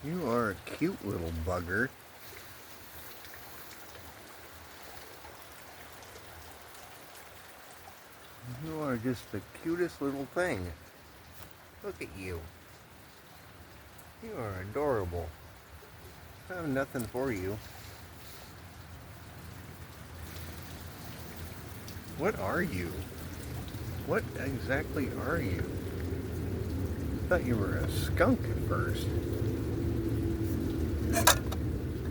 You are a cute little bugger. You are just the cutest little thing. Look at you. You are adorable. I have nothing for you. What are you? What exactly are you? I thought you were a skunk at first.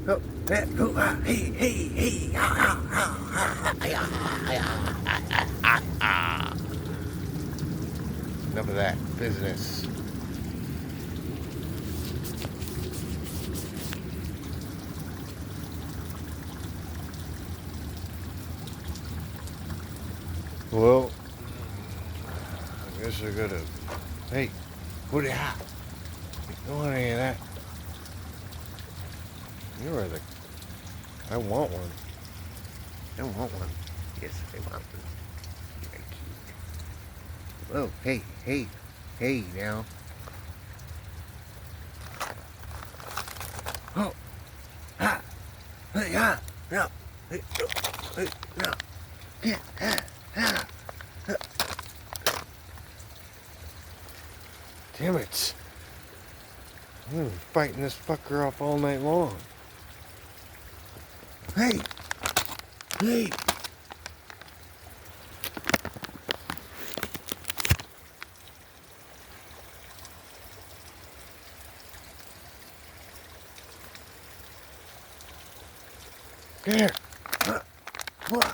Oh, hey, hey, hey. Enough of that business. Well, I guess I gotta. Hey, what ya? Don't want any of that. You are the. I want one. I want one. Yes, I want one. You're cute. Oh, hey, hey, hey now. Oh, ah, hey, ah, no, hey, no, yeah, ah. Damn it. I'm gonna be fighting this fucker off all night long. Hey! Hey! Come here! Come on!